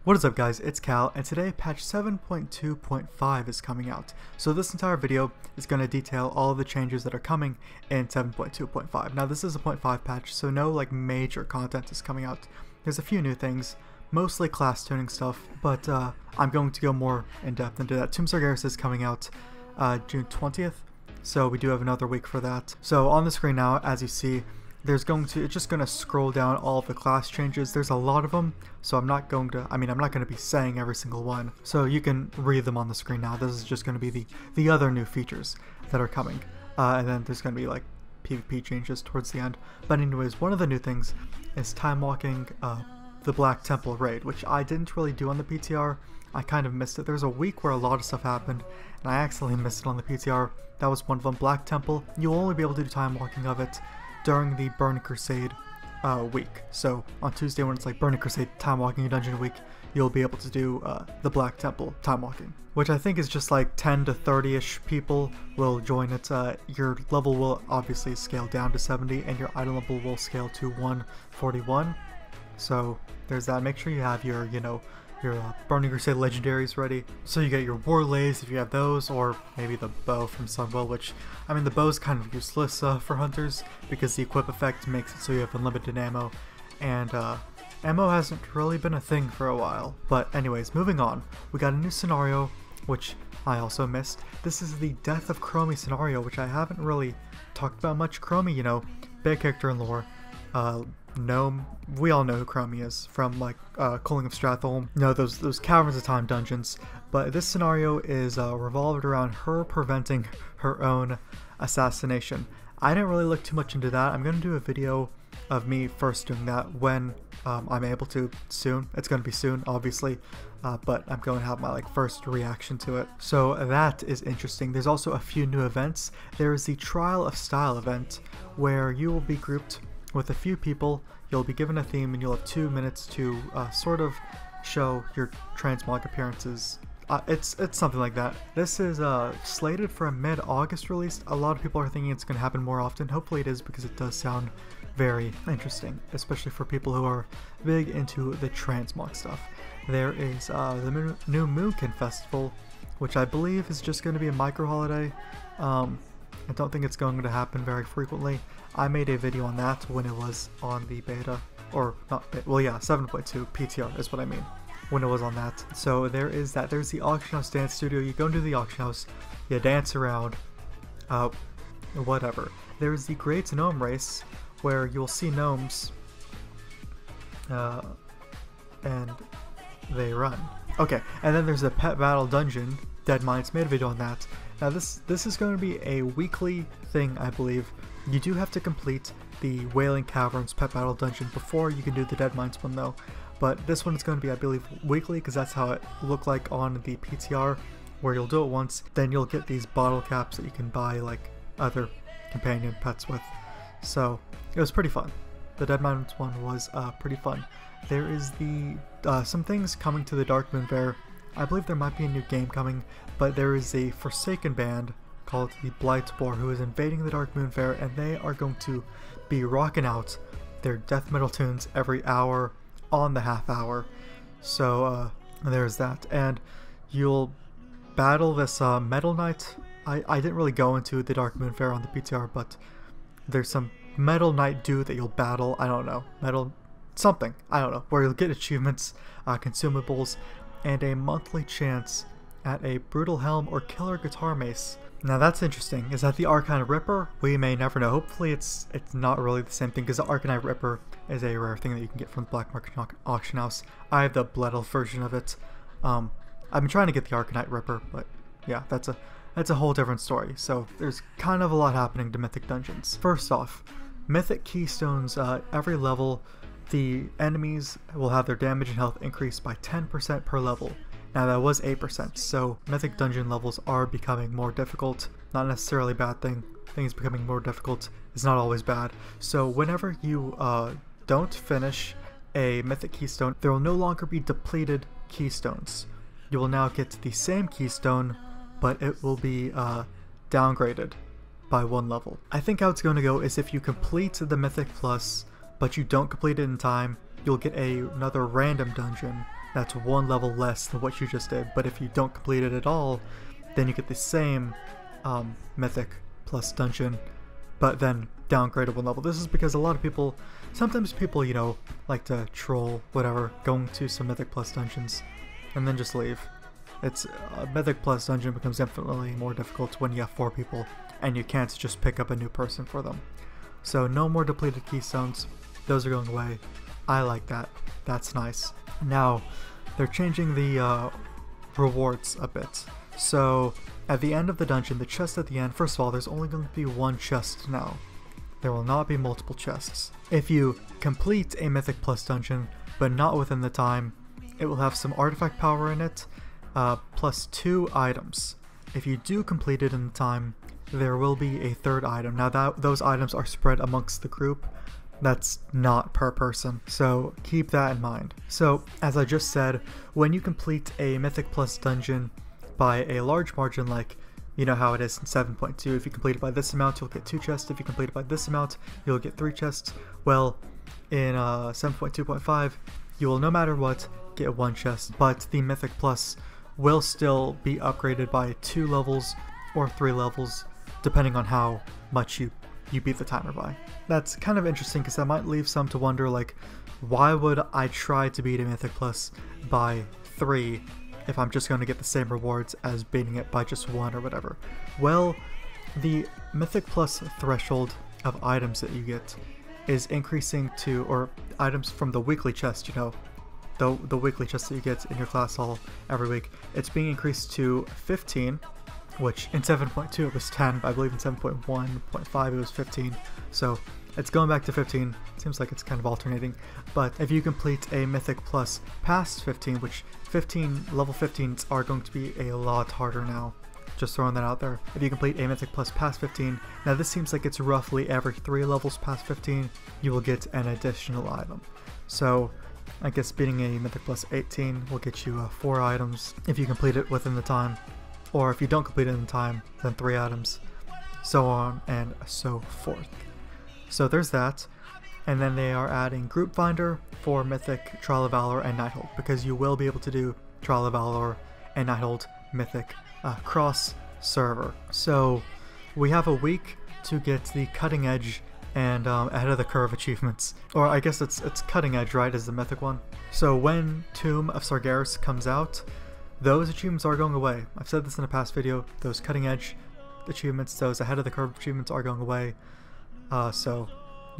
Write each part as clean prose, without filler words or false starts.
What is up guys, it's Cal, and today patch 7.2.5 is coming out. So this entire video is going to detail all of the changes that are coming in 7.2.5. Now this is a 0.5 patch, so no major content is coming out. There's a few new things, mostly class tuning stuff, but I'm going to go more in depth into that. Tomb Sargeras is coming out June 20th, so we do have another week for that. So on the screen now, as you see, it's just going to scroll down all of the class changes. There's a lot of them, so I'm not going to be saying every single one. So you can read them on the screen now. This is just going to be the other new features that are coming. And then there's going to be like PvP changes towards the end. But anyways, one of the new things is time walking the Black Temple raid, which I didn't really do on the PTR. I kind of missed it. There's a week where a lot of stuff happened, and I accidentally missed it on the PTR. That was one of them. Black Temple, you'll only be able to do time walking of it during the Burning Crusade week. So on Tuesday, when it's like Burning Crusade time walking a dungeon week, you'll be able to do the Black Temple time walking, which I think is just like 10 to 30-ish people will join it. Your level will obviously scale down to 70, and your item level will scale to 141. So there's that. Make sure you have your Burning Crusade legendaries ready. So you get your Warlays if you have those, or maybe the bow from Sunwell, which, I mean, the bow's kind of useless for hunters because the equip effect makes it so you have unlimited ammo, and ammo hasn't really been a thing for a while. But anyways, moving on, we got a new scenario, which I also missed. This is the Death of Chromie scenario, which I haven't really talked about much. Chromie, big character in lore. Gnome, we all know who Chromie is from like Culling of Stratholme, those Caverns of Time dungeons. But this scenario is revolved around her preventing her own assassination. I didn't really look too much into that. I'm going to do a video of me first doing that when I'm able to soon. It's going to be soon, obviously, but I'm going to have my first reaction to it. So that is interesting. There's also a few new events. There is the Trial of Style event, where you will be grouped with a few people. You'll be given a theme, and you'll have 2 minutes to sort of show your transmog appearances. It's something like that. This is slated for a mid-August release. A lot of people are thinking it's going to happen more often. Hopefully it is, because it does sound very interesting, especially for people who are big into the transmog stuff. There is the new Moonkin Festival, which I believe is just going to be a micro-holiday. I don't think it's going to happen very frequently. I made a video on that when it was on the beta, or not, well yeah, 7.2 PTR is what I mean, when it was on that. So there is that. There's the Auction House Dance Studio. You go into the auction house, you dance around, whatever. There's the Great Gnome Race, where you'll see gnomes, and they run. Okay, and then there's the Pet Battle Dungeon. Dead Minds made a video on that. Now this is going to be a weekly thing, I believe. You do have to complete the Wailing Caverns Pet Battle Dungeon before you can do the Dead Minds one though. But this one is going to be, I believe, weekly, because that's how it looked like on the PTR, where you'll do it once, then you'll get these bottle caps that you can buy like other companion pets with. So it was pretty fun. The Dead Minds one was pretty fun. There is some things coming to the Dark Moon Fair. I believe there might be a new game coming, but there is a Forsaken band called the Blightspore who is invading the Dark Moon Fair, and they are going to be rocking out their death metal tunes every hour on the half hour. So there's that, and you'll battle this Metal Knight. I didn't really go into the Dark Moon Fair on the PTR, but there's some Metal Knight dude that you'll battle. I don't know, metal something, I don't know, where you'll get achievements, consumables, and a monthly chance at a Brutal Helm or Killer Guitar Mace. Now that's interesting. Is that the Arcanite Ripper? We may never know. Hopefully it's not really the same thing, because the Arcanite Ripper is a rare thing that you can get from the Black Market Auction House. I have the Blood Elf version of it. I've been trying to get the Arcanite Ripper, but yeah, that's a whole different story. So there's kind of a lot happening to Mythic Dungeons. First off, Mythic Keystones, every level, the enemies will have their damage and health increased by 10% per level. Now that was 8%, so Mythic Dungeon levels are becoming more difficult. Not necessarily a bad thing. Things becoming more difficult is not always bad. So whenever you don't finish a Mythic Keystone, there will no longer be depleted Keystones. You will now get the same Keystone, but it will be downgraded by 1 level. I think how it's going to go is if you complete the Mythic Plus, but you don't complete it in time, you'll get another random dungeon that's one level less than what you just did. But if you don't complete it at all, then you get the same mythic plus dungeon, but then downgraded one level. This is because a lot of people, sometimes people, you know, like to troll, whatever, going to some mythic plus dungeons and then just leave. It's mythic plus dungeon becomes infinitely more difficult when you have 4 people and you can't just pick up a new person for them. So no more depleted keystones, those are going away. I like that, that's nice. Now they're changing the rewards a bit. So at the end of the dungeon, the chest at the end, first of all, there's only going to be one chest now. There will not be multiple chests. If you complete a mythic plus dungeon but not within the time, it will have some artifact power in it, plus 2 items. If you do complete it in the time, there will be a 3rd item. Now those items are spread amongst the group. That's not per person, so keep that in mind. So as I just said, when you complete a mythic plus dungeon by a large margin, like you know how it is in 7.2, if you complete it by this amount, you'll get 2 chests. If you complete it by this amount, you'll get 3 chests. Well, in 7.2.5, you will no matter what get 1 chest, but the mythic plus will still be upgraded by 2 levels or 3 levels, depending on how much you beat the timer by. That's kind of interesting because that might leave some to wonder, like, why would I try to beat a mythic plus by 3 if I'm just going to get the same rewards as beating it by just 1 or whatever? Well, the mythic plus threshold of items that you get is increasing to, or items from the weekly chest, you know, the weekly chest that you get in your class hall every week, it's being increased to 15, which in 7.2 it was 10, I believe in 7.1.5 it was 15, so it's going back to 15. Seems like it's kind of alternating, but if you complete a mythic plus past 15, which level 15s are going to be a lot harder now, just throwing that out there. If you complete a mythic plus past 15, now this seems like it's roughly every 3 levels past 15, you will get an additional item. So I guess beating a mythic plus 18 will get you 4 items if you complete it within the time. Or if you don't complete it in time, then 3 items, so on and so forth. So there's that, and then they are adding Group Finder for Mythic, Trial of Valor, and Nighthold, because you will be able to do Trial of Valor and Nighthold Mythic cross server. So we have a week to get the Cutting Edge and Ahead of the Curve achievements, or I guess it's Cutting Edge, right, is the Mythic one. So when Tomb of Sargeras comes out, those achievements are going away. I've said this in a past video, those Cutting Edge achievements, those Ahead of the Curve achievements are going away, so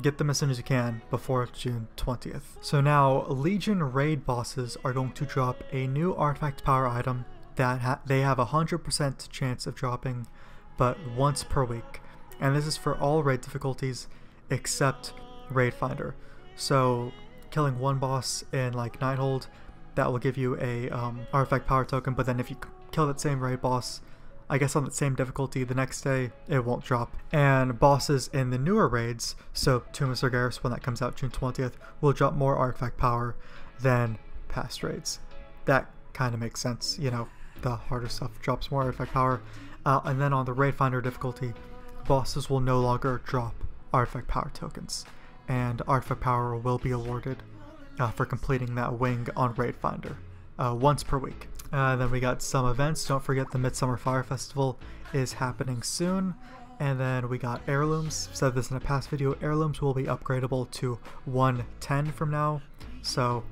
get them as soon as you can before June 20th. So now, Legion raid bosses are going to drop a new artifact power item that they have a 100% chance of dropping, but once per week. And this is for all raid difficulties except Raid Finder. So killing one boss in like Nighthold, that will give you a artifact power token, but then if you kill that same raid boss, I guess on the same difficulty the next day, it won't drop. And bosses in the newer raids, so Tomb of Sargeras when that comes out June 20th, will drop more artifact power than past raids. That kind of makes sense, you know, the harder stuff drops more artifact power. And then on the Raid Finder difficulty, bosses will no longer drop artifact power tokens, and artifact power will be awarded for completing that wing on Raid Finder once per week. Then we got some events. Don't forget the Midsummer Fire Festival is happening soon. And then we got heirlooms. Said this in a past video, heirlooms will be upgradable to 110 from now, so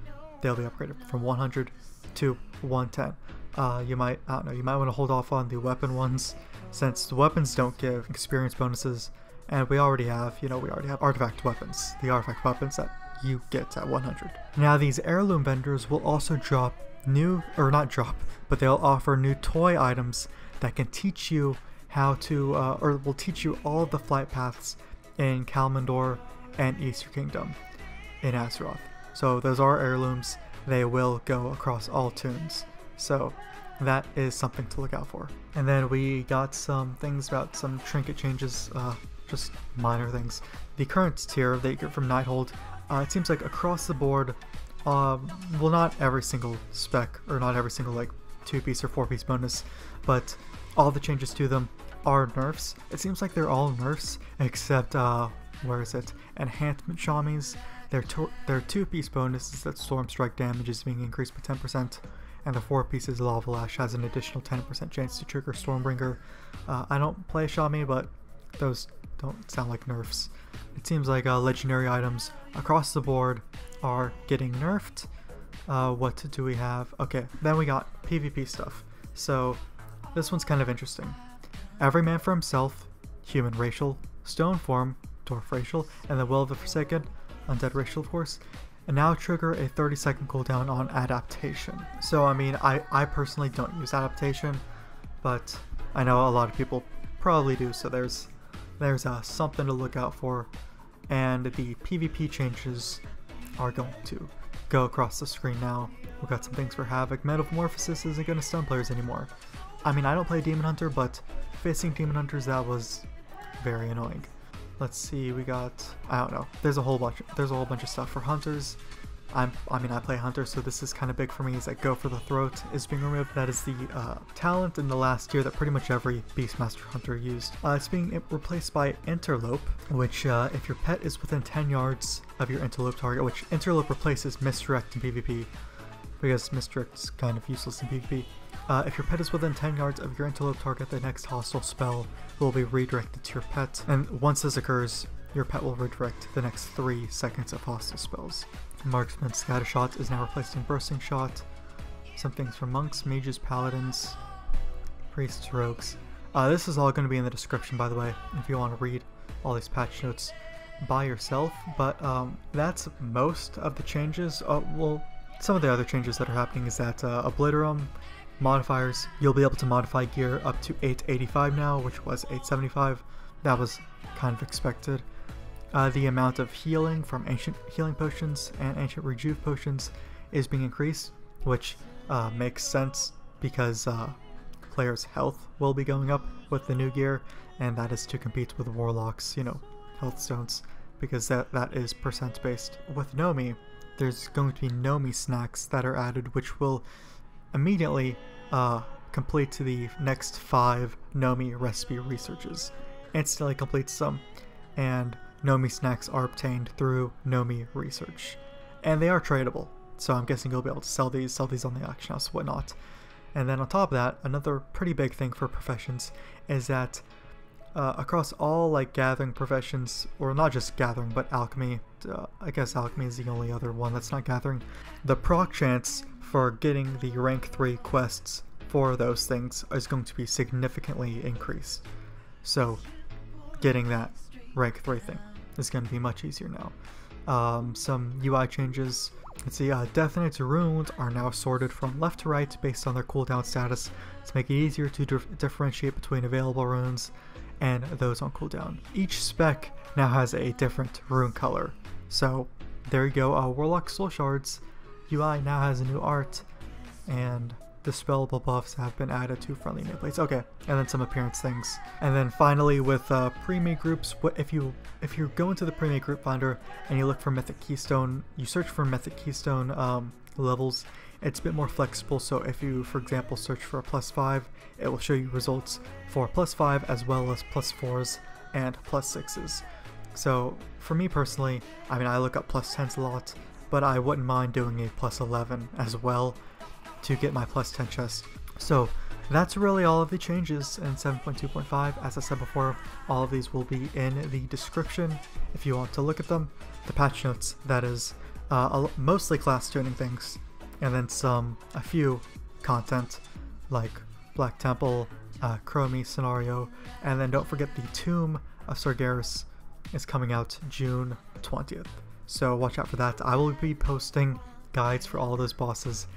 they'll be upgraded from 100 to 110. You might, I don't know, you might want to hold off on the weapon ones, since the weapons don't give experience bonuses, and we already have, you know, we already have artifact weapons, the artifact weapons that you get at 100. Now these heirloom vendors will also drop new, or not drop, but they'll offer new toy items that can teach you how to, or will teach you all of the flight paths in Kalimdor and Easter Kingdom in Azeroth. So those are heirlooms, they will go across all toons. So that is something to look out for. And then we got some things about some trinket changes, just minor things. The current tier that you get from Nighthold, it seems like across the board, well, not every single spec, or not every single like 2-piece or 4-piece bonus, but all the changes to them are nerfs. It seems like they're all nerfs except where is it, enhancement shamis. Their 2-piece bonus is that Storm Strike damage is being increased by 10%, and the 4-piece Lava Lash has an additional 10% chance to trigger Stormbringer. I don't play Shami, but those don't sound like nerfs. It seems like legendary items across the board are getting nerfed. What do we have? Okay, then we got PvP stuff. So this one's kind of interesting. Every man for himself, human racial, stone form, dwarf racial, and the will of the Forsaken, undead racial of course, and now trigger a 30-second cooldown on adaptation. So I mean, I personally don't use adaptation, but I know a lot of people probably do, so there's something to look out for. And the PvP changes are going to go across the screen now. We've got some things for Havoc. Metamorphosis isn't going to stun players anymore. I mean, I don't play Demon Hunter, but facing Demon Hunters, that was very annoying. Let's see, we got, I don't know, there's a whole bunch of stuff for Hunters. I mean, I play Hunter, so this is kind of big for me, is that Go for the Throat is being removed. That is the talent in the last year that pretty much every Beastmaster Hunter used. It's being replaced by Interlope, which if your pet is within 10 yards of your Interlope target, which Interlope replaces Misdirect in PvP, because Misdirect's kind of useless in PvP. If your pet is within 10 yards of your Interlope target, the next hostile spell will be redirected to your pet, and once this occurs, your pet will redirect the next 3 seconds of hostile spells. Marksman Scattershot is now replacing Bursting Shot. Some things for monks, mages, paladins, priests, rogues. This is all going to be in the description, by the way, if you want to read all these patch notes by yourself, but that's most of the changes. Well, some of the other changes that are happening is that Obliterum modifiers, you'll be able to modify gear up to 885 now, which was 875. That was kind of expected. The amount of healing from Ancient Healing Potions and Ancient Rejuve Potions is being increased, which makes sense because players' health will be going up with the new gear, and that is to compete with Warlocks, you know, health stones, because that is percent based. With Nomi, there's going to be Nomi snacks that are added, which will immediately complete the next 5 Nomi recipe researches. Instantly completes them, and Nomi snacks are obtained through Nomi research, and they are tradable, so I'm guessing you'll be able to sell these on the auction house, whatnot. And then on top of that, another pretty big thing for professions is that across all like gathering professions, or not just gathering but alchemy, I guess alchemy is the only other one that's not gathering, the proc chance for getting the rank 3 quests for those things is going to be significantly increased. So getting that rank 3 thing is going to be much easier now. Some UI changes. Let's see, Death Knight's runes are now sorted from left to right based on their cooldown status to make it easier to differentiate between available runes and those on cooldown. Each spec now has a different rune color. So there you go, Warlock Soul Shards UI now has a new art, and the spellable buffs have been added to friendly nameplates. Okay, and then some appearance things. And then finally with pre-made groups, if you go into the pre-made group finder and you look for Mythic Keystone, you search for Mythic Keystone levels, it's a bit more flexible. So if you, for example, search for a +5, it will show you results for +5 as well as +4s and +6s. So for me personally, I mean, I look up +10s a lot, but I wouldn't mind doing a +11 as well to get my +10 chest. So that's really all of the changes in 7.2.5. As I said before, all of these will be in the description if you want to look at them. The patch notes, that is, mostly class tuning things, and then a few content like Black Temple, Chromie scenario, and then don't forget the Tomb of Sargeras is coming out June 20th. So watch out for that. I will be posting guides for all those bosses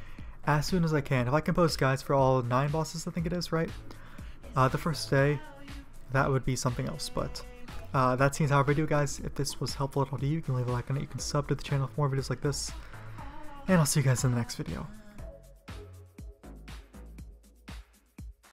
as soon as I can. If I can post guides for all 9 bosses, I think it is, right? The first day, that would be something else, but that's the entire video, guys. If this was helpful at all to you, you can leave a like on it, you can sub to the channel for more videos like this, and I'll see you guys in the next video.